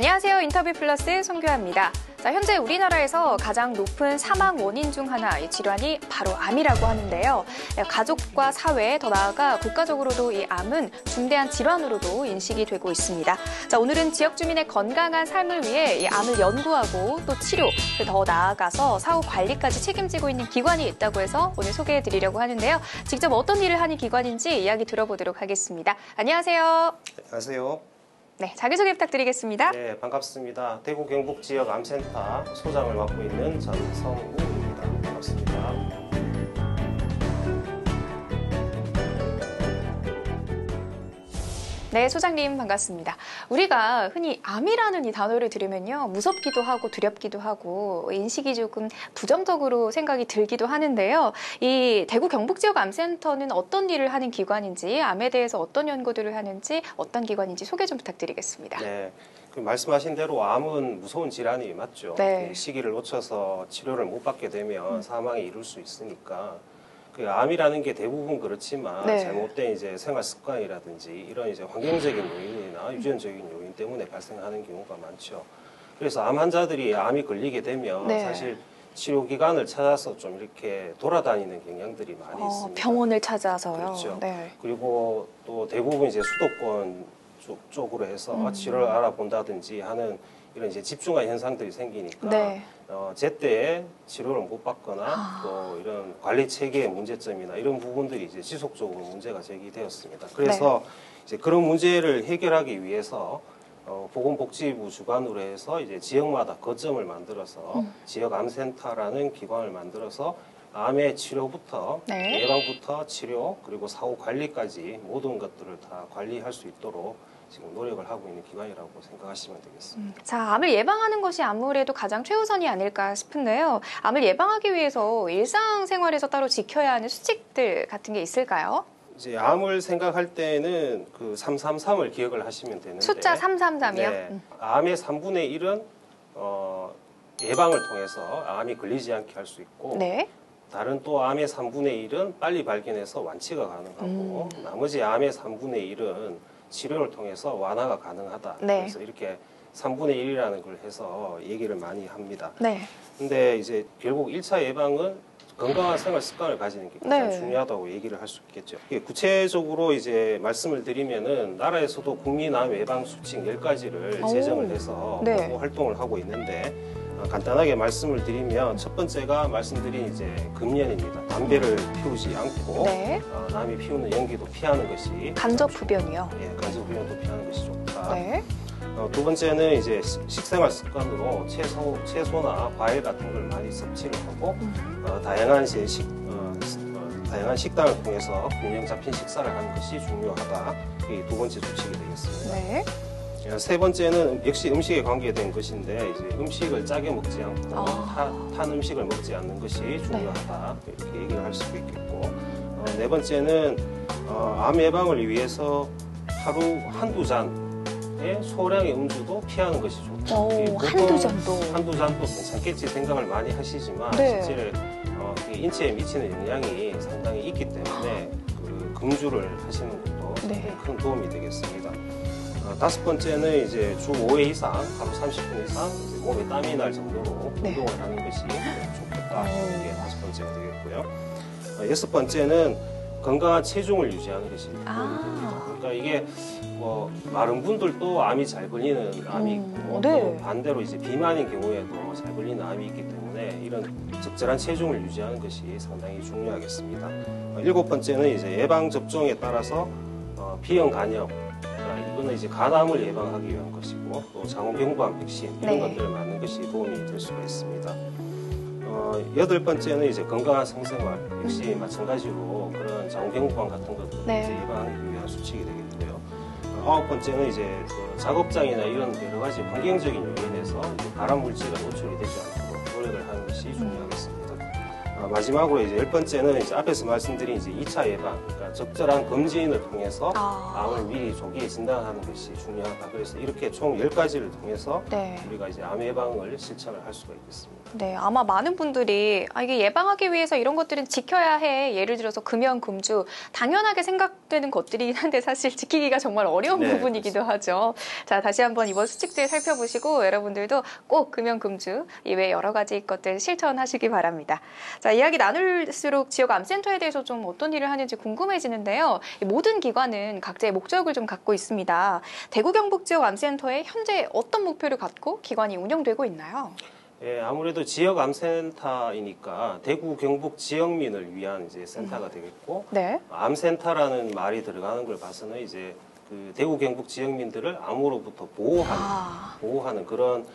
안녕하세요. 인터뷰 플러스 송교아입니다. 자, 현재 우리나라에서 가장 높은 사망 원인 중 하나, 이 질환이 바로 암이라고 하는데요. 가족과 사회, 더 나아가 국가적으로도 이 암은 중대한 질환으로도 인식이 되고 있습니다. 자, 오늘은 지역 주민의 건강한 삶을 위해 이 암을 연구하고 또 치료, 더 나아가서 사후 관리까지 책임지고 있는 기관이 있다고 해서 오늘 소개해드리려고 하는데요. 직접 어떤 일을 하는 기관인지 이야기 들어보도록 하겠습니다. 안녕하세요. 안녕하세요. 네, 자기소개 부탁드리겠습니다. 네, 반갑습니다. 대구 경북 지역 암센터 소장을 맡고 있는 전성우입니다. 반갑습니다. 네, 소장님 반갑습니다. 우리가 흔히 암이라는 이 단어를 들으면요, 무섭기도 하고 두렵기도 하고 인식이 조금 부정적으로 생각이 들기도 하는데요. 이 대구 경북 지역 암센터는 어떤 일을 하는 기관인지, 암에 대해서 어떤 연구들을 하는지, 어떤 기관인지 소개 좀 부탁드리겠습니다. 네, 그 말씀하신 대로 암은 무서운 질환이 맞죠. 네. 시기를 놓쳐서 치료를 못 받게 되면 사망에 이를 수 있으니까. 그 암이라는 게 대부분 그렇지만 네. 잘못된 이제 생활 습관이라든지 이런 이제 환경적인 요인이나 유전적인 요인 때문에 발생하는 경우가 많죠. 그래서 암 환자들이 암이 걸리게 되면 네. 사실 치료 기관을 찾아서 좀 이렇게 돌아다니는 경향들이 많이 있습니다. 병원을 찾아서요. 그렇죠. 네. 그리고 또 대부분 이제 수도권 쪽으로 해서 치료를 알아본다든지 하는 이런 이제 집중화 현상들이 생기니까 네. 제때에 치료를 못 받거나 또 이런 관리 체계의 문제점이나 이런 부분들이 이제 지속적으로 문제가 제기되었습니다. 그래서 이제 그런 문제를 해결하기 위해서 보건복지부 주관으로 해서 이제 지역마다 거점을 만들어서 지역 암센터라는 기관을 만들어서 암의 치료부터 네. 예방부터 치료 그리고 사후 관리까지 모든 것들을 다 관리할 수 있도록 지금 노력을 하고 있는 기관이라고 생각하시면 되겠습니다. 자, 암을 예방하는 것이 아무래도 가장 최우선이 아닐까 싶은데요. 암을 예방하기 위해서 일상생활에서 따로 지켜야 하는 수칙들 같은 게 있을까요? 이제 암을 생각할 때는 그 333을 기억을 하시면 되는데 숫자 333이요? 네, 암의 3분의 1은 예방을 통해서 암이 걸리지 않게 할 수 있고 네. 다른 또 암의 3분의 1은 빨리 발견해서 완치가 가능하고 나머지 암의 3분의 1은 치료를 통해서 완화가 가능하다. 네. 그래서 이렇게 3분의 1이라는 걸 해서 얘기를 많이 합니다. 네. 근데 이제 결국 1차 예방은 건강한 생활 습관을 가지는 게 가장 네. 중요하다고 얘기를 할 수 있겠죠. 구체적으로 이제 말씀을 드리면은 나라에서도 국민암 예방 수칙 10가지를 제정을 해서 네. 활동을 하고 있는데 간단하게 말씀을 드리면 첫 번째가 말씀드린 이제 금연입니다. 담배를 피우지 않고 네. 남이 피우는 연기도 피하는 것이 간접 흡연이요. 예, 간접 흡연도 피하는 것이 좋다. 네. 두 번째는 이제 식생활 습관으로 채소나 과일 같은 걸 많이 섭취를 하고 다양한 이제 다양한 식단을 통해서 균형 잡힌 식사를 하는 것이 중요하다. 이게 두 번째 수칙이 되겠습니다. 네. 세 번째는 역시 음식에 관계된 것인데 이제 음식을 짜게 먹지 않고 탄 음식을 먹지 않는 것이 중요하다. 이렇게 얘기를 할 수도 있겠고 네 번째는 암 예방을 위해서 하루 한두 잔의 소량의 음주도 피하는 것이 좋다. 한두 잔도. 한두 잔도 괜찮겠지 생각을 많이 하시지만 네. 실제 인체에 미치는 영향이 상당히 있기 때문에 그 금주를 하시는 것도 네. 큰 도움이 되겠습니다. 다섯 번째는 이제 주 5회 이상, 하루 30분 이상 이제 몸에 땀이 날 정도로 네. 운동을 하는 것이 좋겠다. 이게 다섯 번째가 되겠고요. 여섯 번째는 건강한 체중을 유지하는 것이 도움입니다. 그러니까 이게 뭐 마른 분들도 암이 잘 걸리는 암이 있고 네. 또 반대로 이제 비만인 경우에도 잘 걸리는 암이 있기 때문에 이런 적절한 체중을 유지하는 것이 상당히 중요하겠습니다. 일곱 번째는 이제 예방 접종에 따라서 비형 간염 이거는 이제 간암을 예방하기 위한 것이고 또 장원경부암 백신 이런 네. 것들을 맞는 것이 도움이 될 수가 있습니다. 여덟 번째는 이제 건강한 성생활 역시 마찬가지로 그런 장원경부암 같은 것들을 네. 이제 예방하기 위한 수칙이 되겠고요. 아홉 번째는 이제 그 작업장이나 이런 여러 가지 환경적인 요인에서 이제 발암 물질에 노출이 되지 않도록 노력을 하는 것이 중요하겠습니다. 마지막으로 이제 10번째는 이제 앞에서 말씀드린 이제 2차 예방, 그러니까 적절한 검진을 통해서 암을 미리 조기에 진단하는 것이 중요하다. 그래서 이렇게 총 10가지를 통해서 네. 우리가 이제 암 예방을 실천을 할 수가 있겠습니다. 네, 아마 많은 분들이 이게 예방하기 위해서 이런 것들은 지켜야 해. 예를 들어서 금연, 금주 당연하게 생각되는 것들이긴 한데 사실 지키기가 정말 어려운 네, 부분이기도 하죠. 자, 다시 한번 이번 수칙들 살펴보시고 여러분들도 꼭 금연, 금주 이외 여러 가지 것들 실천하시기 바랍니다. 자, 이야기 나눌수록 지역 암센터에 대해서 좀 어떤 일을 하는지 궁금해지는데요. 이 모든 기관은 각자의 목적을 좀 갖고 있습니다. 대구 경북 지역 암센터에 현재 어떤 목표를 갖고 기관이 운영되고 있나요? 예, 아무래도 지역 암센터이니까 대구 경북 지역민을 위한 이제 센터가 되겠고, 네. 암센터라는 말이 들어가는 걸 봐서는 이제 그 대구 경북 지역민들을 암으로부터 보호하는 그런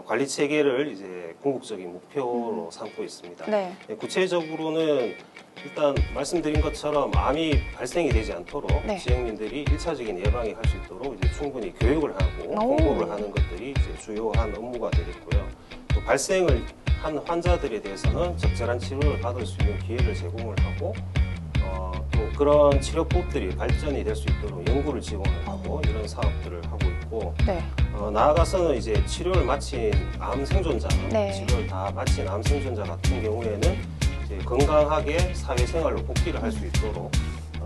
관리 체계를 이제 궁극적인 목표로 삼고 있습니다. 네. 예, 구체적으로는 일단 말씀드린 것처럼 암이 발생이 되지 않도록 네. 지역민들이 1차적인 예방에 할 수 있도록 이제 충분히 교육을 하고 공급을 하는 것들이 이제 주요한 업무가 되겠고요. 또 발생을 한 환자들에 대해서는 적절한 치료를 받을 수 있는 기회를 제공을 하고 또 그런 치료법들이 발전이 될 수 있도록 연구를 지원을 하고 이런 사업들을 하고 있고 네. 나아가서는 이제 치료를 마친 암 생존자, 네. 치료를 다 마친 암 생존자 같은 경우에는 이제 건강하게 사회생활로 복귀를 할 수 있도록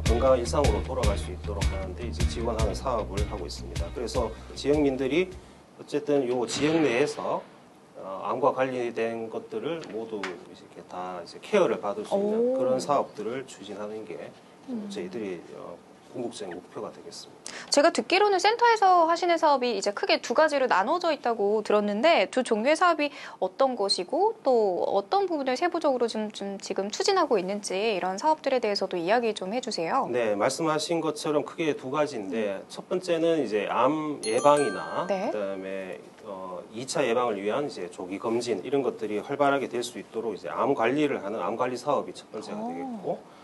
건강한 일상으로 돌아갈 수 있도록 하는데 이제 지원하는 사업을 하고 있습니다. 그래서 지역민들이 어쨌든 요 지역 내에서 암과 관련된 것들을 모두 이렇게 다 이제 케어를 받을 수 있는 그런 사업들을 추진하는 게 저희들이 궁극적인 목표가 되겠습니다. 제가 듣기로는 센터에서 하시는 사업이 이제 크게 두 가지로 나눠져 있다고 들었는데 두 종류의 사업이 어떤 것이고 또 어떤 부분을 세부적으로 좀 지금 추진하고 있는지 이런 사업들에 대해서도 이야기 좀 해주세요. 네, 말씀하신 것처럼 크게 두 가지인데 첫 번째는 이제 암 예방이나 네. 그다음에 2차 예방을 위한 이제 조기 검진 이런 것들이 활발하게 될 수 있도록 이제 암 관리를 하는 암 관리 사업이 첫 번째가 되겠고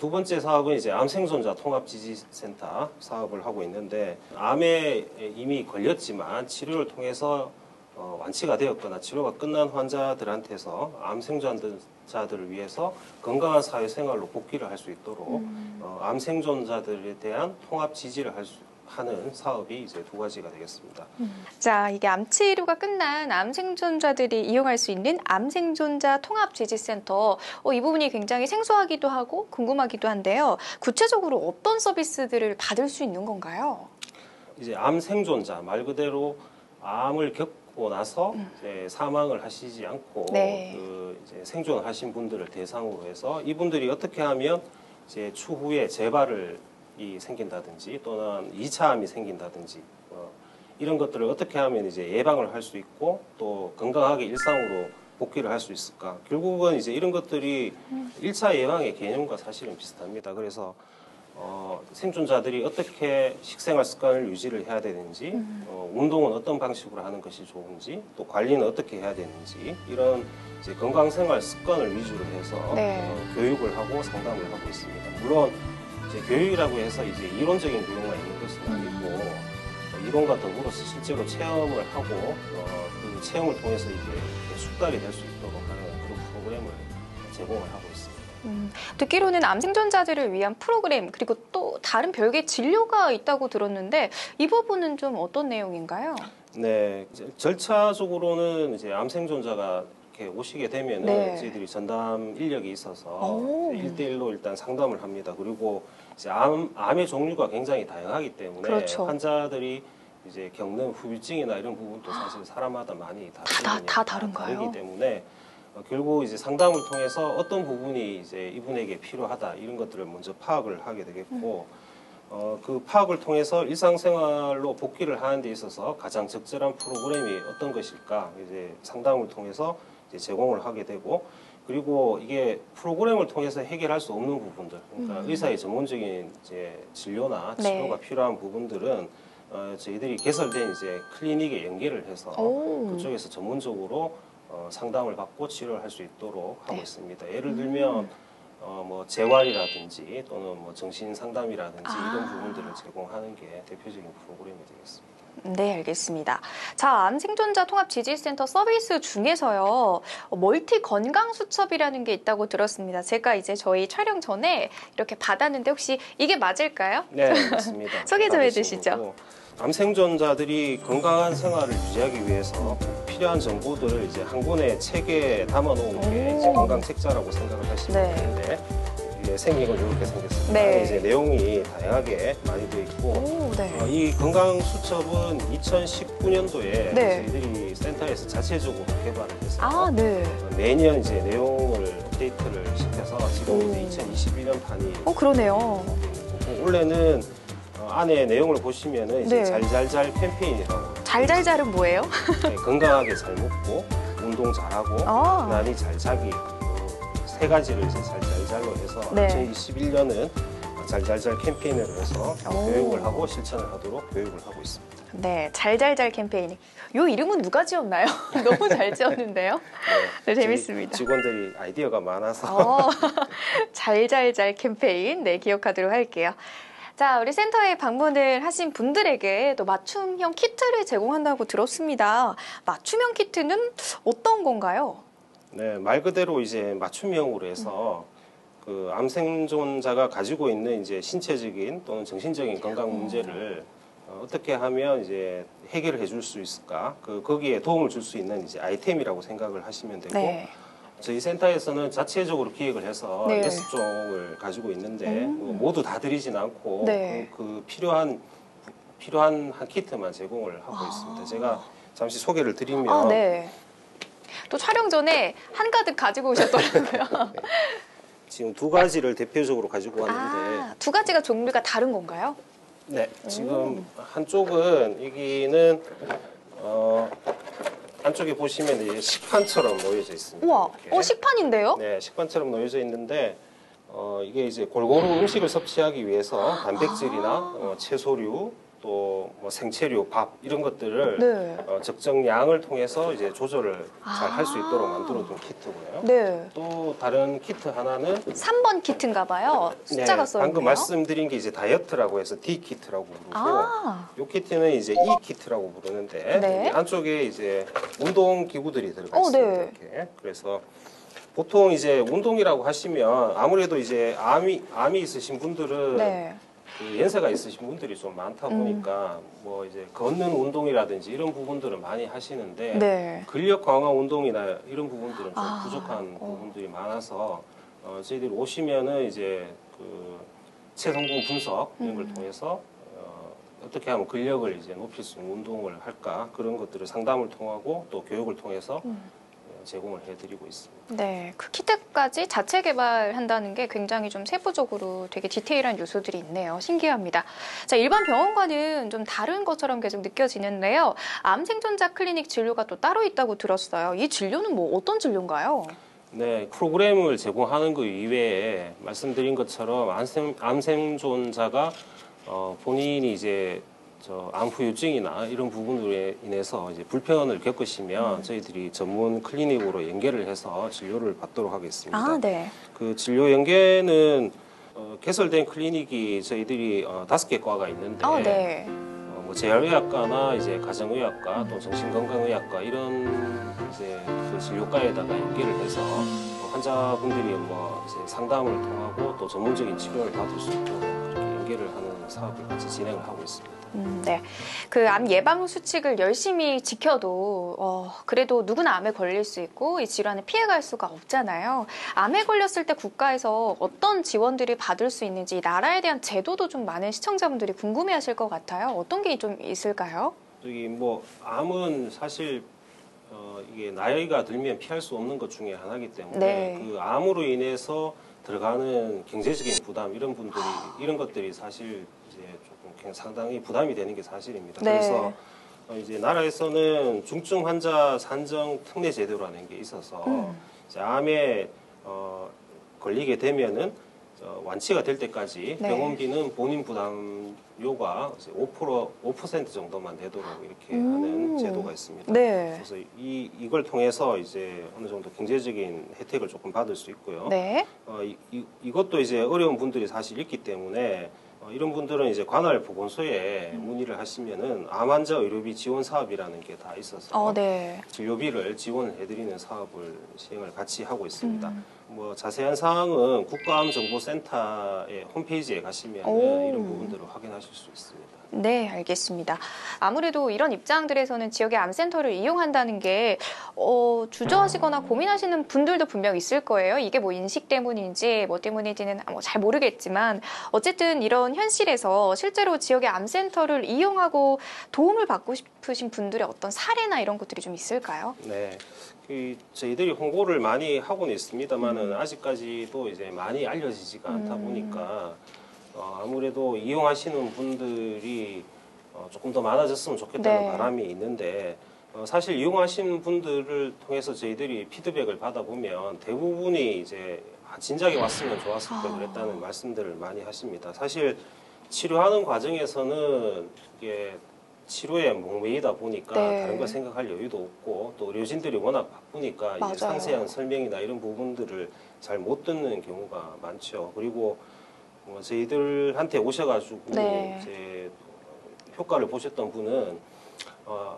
두 번째 사업은 이제 암 생존자 통합 지지센터 사업을 하고 있는데 암에 이미 걸렸지만 치료를 통해서 완치가 되었거나 치료가 끝난 환자들한테서 암 생존자들을 위해서 건강한 사회생활로 복귀를 할 수 있도록 암 생존자들에 대한 통합 지지를 하는 사업이 이제 두 가지가 되겠습니다. 자, 이게 암 치료가 끝난 암 생존자들이 이용할 수 있는 암 생존자 통합 지지센터. 이 부분이 굉장히 생소하기도 하고 궁금하기도 한데요. 구체적으로 어떤 서비스들을 받을 수 있는 건가요? 이제 암 생존자 말 그대로 암을 겪고 나서 이제 사망을 하시지 않고 네. 그 이제 생존하신 분들을 대상으로 해서 이분들이 어떻게 하면 이제 추후에 재발이 생긴다든지 또는 2차 암이 생긴다든지 이런 것들을 어떻게 하면 이제 예방을 할 수 있고 또 건강하게 일상으로 복귀를 할 수 있을까? 결국은 이제 이런 것들이 1차 예방의 개념과 사실은 비슷합니다. 그래서 생존자들이 어떻게 식생활 습관을 유지를 해야 되는지, 운동은 어떤 방식으로 하는 것이 좋은지, 또 관리는 어떻게 해야 되는지 이런 이제 건강생활 습관을 위주로 해서 네. 교육을 하고 상담을 하고 있습니다. 물론 이제 교육이라고 해서 이제 이론적인 교육만 있는 것은 아니고 이론과 더불어서 실제로 체험을 하고 그 체험을 통해서 이제 숙달이 될 수 있도록 하는 그런 프로그램을 제공을 하고 있습니다. 듣기로는 암 생존자들을 위한 프로그램 그리고 또 다른 별개의 진료가 있다고 들었는데 이 부분은 좀 어떤 내용인가요? 네, 이제 절차적으로는 이제 암 생존자가 이렇게 오시게 되면은 네. 저희들이 전담 인력이 있어서 1대1로 일단 상담을 합니다. 그리고 이제 암의 종류가 굉장히 다양하기 때문에 그렇죠. 환자들이 이제 겪는 후유증이나 이런 부분도 사실 사람마다 많이 다르거든요. 다 다른가요? 다르기 때문에 결국 이제 상담을 통해서 어떤 부분이 이제 이분에게 필요하다 이런 것들을 먼저 파악을 하게 되겠고 그 파악을 통해서 일상생활로 복귀를 하는 데 있어서 가장 적절한 프로그램이 어떤 것일까 이제 상담을 통해서 이제 제공을 하게 되고 그리고 이게 프로그램을 통해서 해결할 수 없는 부분들 그러니까 의사의 전문적인 이제 진료나 치료가 네. 필요한 부분들은 저희들이 개설된 이제 클리닉에 연계를 해서 그쪽에서 전문적으로 상담을 받고 치료를 할 수 있도록 하고 있습니다. 예를 들면 뭐 재활이라든지 또는 뭐 정신 상담이라든지 이런 부분들을 제공하는 게 대표적인 프로그램이 되겠습니다. 네, 알겠습니다. 자, 암생존자 통합지질센터 서비스 중에서요, 멀티 건강수첩이라는 게 있다고 들었습니다. 제가 이제 저희 촬영 전에 이렇게 받았는데 혹시 이게 맞을까요? 네, 맞습니다. 소개 좀 해주시죠. 암생존자들이 건강한 생활을 유지하기 위해서 필요한 정보들을 이제 한 권의 책에 담아놓은 게 이제 건강 책자라고 생각을 하시면 네. 되는데 이게 생긴 건 이렇게 생겼습니다. 네. 안에 이제 내용이 다양하게 많이 되어 있고 오, 네. 이 건강 수첩은 2019년도에 네. 저희들이 센터에서 자체적으로 개발을 해서 아, 네. 매년 이제 내용을 업데이트를 시켜서 지금 이제 2021년 판이 그러네요. 원래는 안에 내용을 보시면은 이제 네. 잘잘잘 캠페인이라고 잘잘잘은 뭐예요? 네, 건강하게 잘 먹고 운동 잘하고 아. 편안히 잘 자기 세 가지를 이제 잘잘잘로 해서 네. 2021년은 잘잘잘 캠페인을 해서 오. 교육을 하고 실천을 하도록 교육을 하고 있습니다. 네, 잘잘잘 캠페인. 요 이름은 누가 지었나요? 너무 잘 지었는데요? 네, 재밌습니다. 직원들이 아이디어가 많아서 잘잘잘 캠페인, 네, 기억하도록 할게요. 자, 우리 센터에 방문을 하신 분들에게 또 맞춤형 키트를 제공한다고 들었습니다. 맞춤형 키트는 어떤 건가요? 네, 말 그대로 이제 맞춤형으로 해서 그 암생존자가 가지고 있는 이제 신체적인 또는 정신적인 건강 문제를 어떻게 하면 이제 해결을 해줄 수 있을까? 거기에 도움을 줄 수 있는 이제 아이템이라고 생각을 하시면 되고 네. 저희 센터에서는 자체적으로 기획을 해서 네. 6종을 가지고 있는데 모두 다 드리진 않고 네. 그 필요한 한 키트만 제공을 하고 있습니다. 제가 잠시 소개를 드리면 아, 네. 또 촬영 전에 한가득 가지고 오셨더라고요. 네. 지금 두 가지를 대표적으로 가지고 왔는데 아, 두 가지가 종류가 다른 건가요? 네, 지금 한쪽은 여기는 안쪽에 보시면 이제 식판처럼 놓여져 있습니다. 우와, 이렇게. 식판인데요? 네, 식판처럼 놓여져 있는데 이게 이제 골고루 음식을 섭취하기 위해서 단백질이나 채소류 또 뭐 생채류, 밥 이런 것들을 네. 적정 양을 통해서 이제 조절을 잘 할 수 있도록 만들어둔 키트고요. 네. 또 다른 키트 하나는 3번 키트인가 봐요. 숫자가 써있네요. 방금 말씀드린 게 이제 다이어트라고 해서 D 키트라고 부르고 아, 이 키트는 이제 E 키트라고 부르는데 네. 여기 안쪽에 이제 운동 기구들이 들어가 있습니다. 네. 이렇게. 그래서 보통 이제 운동이라고 하시면 아무래도 이제 암이 있으신 분들은 네. 그 연세가 있으신 분들이 좀 많다 보니까 뭐 이제 걷는 운동이라든지 이런 부분들은 많이 하시는데 네. 근력 강화 운동이나 이런 부분들은 좀 아, 부족한 부분들이 많아서 저희들이 오시면은 이제 그 체성분 분석 이런 걸 통해서 어떻게 하면 근력을 이제 높일 수 있는 운동을 할까 그런 것들을 상담을 통하고 또 교육을 통해서 제공을 해드리고 있습니다. 네, 그 키트까지 자체 개발한다는 게 굉장히 좀 세부적으로 되게 디테일한 요소들이 있네요. 신기합니다. 자, 일반 병원과는 좀 다른 것처럼 계속 느껴지는데요. 암 생존자 클리닉 진료가 또 따로 있다고 들었어요. 이 진료는 뭐 어떤 진료인가요? 네, 프로그램을 제공하는 것 이외에 말씀드린 것처럼 암생존자가 본인이 이제 암 후유증이나 이런 부분으로 인해서 이제 불편을 겪으시면 저희들이 전문 클리닉으로 연계를 해서 진료를 받도록 하겠습니다. 아, 네. 그 진료 연계는 개설된 클리닉이 저희들이 5개 과가 있는데 아, 네. 뭐 재활의학과나 이제 가정의학과 또 정신건강의학과 이런 이제 그 진료과에다가 연계를 해서 환자분들이 뭐 이제 상담을 통하고 또 전문적인 치료를 받을 수 있도록 그렇게 연계를 하는 사업을 같이 진행을 하고 있습니다. 네. 그 암 예방 수칙을 열심히 지켜도 그래도 누구나 암에 걸릴 수 있고 이 질환을 피해갈 수가 없잖아요. 암에 걸렸을 때 국가에서 어떤 지원들이 받을 수 있는지 나라에 대한 제도도 좀 많은 시청자분들이 궁금해하실 것 같아요. 어떤 게 좀 있을까요? 저기 뭐 암은 사실 이게 나이가 들면 피할 수 없는 것 중에 하나이기 때문에 네. 그 암으로 인해서 들어가는 경제적인 부담 이런 것들이 사실 이제 조금 상당히 부담이 되는 게 사실입니다. 네. 그래서 이제 나라에서는 중증 환자 산정 특례 제도라는 게 있어서 이제 암에 걸리게 되면은 완치가 될 때까지 네. 병원비는 본인 부담료가 5% 정도만 되도록 이렇게 하는 제도가 있습니다. 네. 그래서 이걸 통해서 이제 어느 정도 경제적인 혜택을 조금 받을 수 있고요. 네. 이것도 이제 어려운 분들이 사실 있기 때문에 이런 분들은 이제 관할 보건소에 문의를 하시면은 암 환자 의료비 지원 사업이라는 게 다 있어서 네. 진료비를 지원해드리는 사업을 시행을 같이 하고 있습니다. 뭐 자세한 사항은 국가암정보센터의 홈페이지에 가시면 이런 부분들을 확인하실 수 있습니다. 네, 알겠습니다. 아무래도 이런 입장들에서는 지역의 암센터를 이용한다는 게 주저하시거나 고민하시는 분들도 분명 있을 거예요. 이게 뭐 인식 때문인지 뭐 때문인지는 잘 모르겠지만 어쨌든 이런 현실에서 실제로 지역의 암센터를 이용하고 도움을 받고 싶으신 분들의 어떤 사례나 이런 것들이 좀 있을까요? 네. 저희들이 홍보를 많이 하고는 있습니다만은 아직까지도 이제 많이 알려지지가 않다 보니까 아무래도 이용하시는 분들이 조금 더 많아졌으면 좋겠다는 네. 바람이 있는데 사실 이용하시는 분들을 통해서 저희들이 피드백을 받아보면 대부분이 이제 진작에 왔으면 좋았을 걸 그랬다는 말씀들을 많이 하십니다. 사실 치료하는 과정에서는 이게 치료에 목매이다 보니까 네. 다른 걸 생각할 여유도 없고 또 의료진들이 워낙 바쁘니까 맞아요. 이제 상세한 설명이나 이런 부분들을 잘 못 듣는 경우가 많죠. 그리고 저희들한테 오셔가지고 네. 이제 효과를 보셨던 분은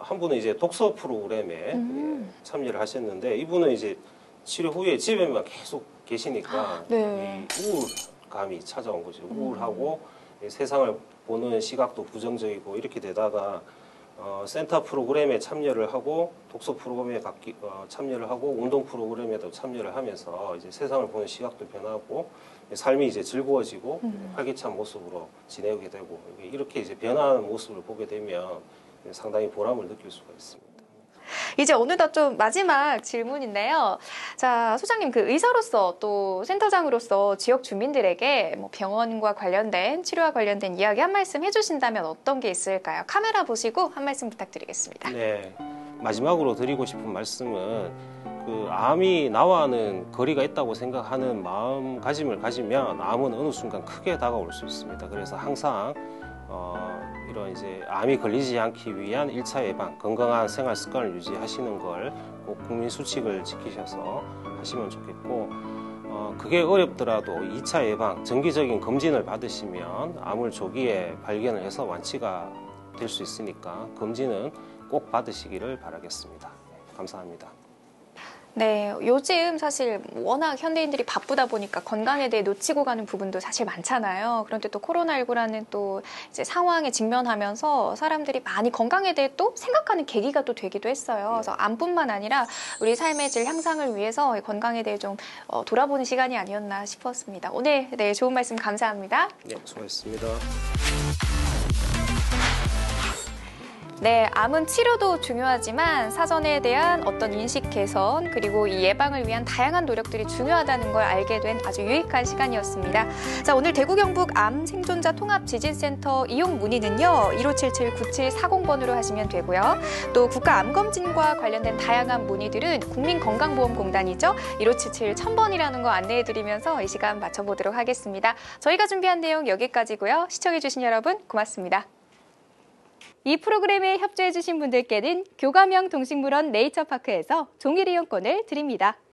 한 분은 이제 독서 프로그램에 참여를 하셨는데 이분은 이제 치료 후에 집에만 계속 계시니까 네. 이 우울감이 찾아온 거죠. 우울하고 세상을 보는 시각도 부정적이고 이렇게 되다가 센터 프로그램에 참여를 하고 독서 프로그램에 참여를 하고 운동 프로그램에도 참여를 하면서 이제 세상을 보는 시각도 변하고 삶이 이제 즐거워지고 활기찬 모습으로 지내게 되고 이렇게 이제 변화하는 모습을 보게 되면 상당히 보람을 느낄 수가 있습니다. 이제 어느덧 좀 마지막 질문인데요. 자, 소장님 그 의사로서 또 센터장으로서 지역 주민들에게 뭐 병원과 관련된 치료와 관련된 이야기 한 말씀 해주신다면 어떤 게 있을까요? 카메라 보시고 한 말씀 부탁드리겠습니다. 네, 마지막으로 드리고 싶은 말씀은 그 암이 나와는 거리가 있다고 생각하는 마음가짐을 가지면 암은 어느 순간 크게 다가올 수 있습니다. 그래서 항상 이런 이제 암이 걸리지 않기 위한 1차 예방, 건강한 생활 습관을 유지하시는 걸 꼭 국민 수칙을 지키셔서 하시면 좋겠고 그게 어렵더라도 2차 예방, 정기적인 검진을 받으시면 암을 조기에 발견을 해서 완치가 될 수 있으니까 검진은 꼭 받으시기를 바라겠습니다. 감사합니다. 네, 요즘 사실 워낙 현대인들이 바쁘다 보니까 건강에 대해 놓치고 가는 부분도 사실 많잖아요. 그런데 또 코로나19라는 또 이제 상황에 직면하면서 사람들이 많이 건강에 대해 또 생각하는 계기가 또 되기도 했어요. 그래서 암뿐만 아니라 우리 삶의 질 향상을 위해서 건강에 대해 좀 돌아보는 시간이 아니었나 싶었습니다. 오늘 네, 좋은 말씀 감사합니다. 네, 수고하셨습니다. 네, 암은 치료도 중요하지만 사전에 대한 어떤 인식 개선 그리고 이 예방을 위한 다양한 노력들이 중요하다는 걸 알게 된 아주 유익한 시간이었습니다. 자, 오늘 대구 경북 암 생존자 통합 지진센터 이용 문의는요. 1577-9740번으로 하시면 되고요. 또 국가 암검진과 관련된 다양한 문의들은 국민건강보험공단이죠. 1577-1000번이라는 거 안내해드리면서 이 시간 마쳐보도록 하겠습니다. 저희가 준비한 내용 여기까지고요. 시청해주신 여러분 고맙습니다. 이 프로그램에 협조해주신 분들께는 교감형 동식물원 네이처파크에서 종일 이용권을 드립니다.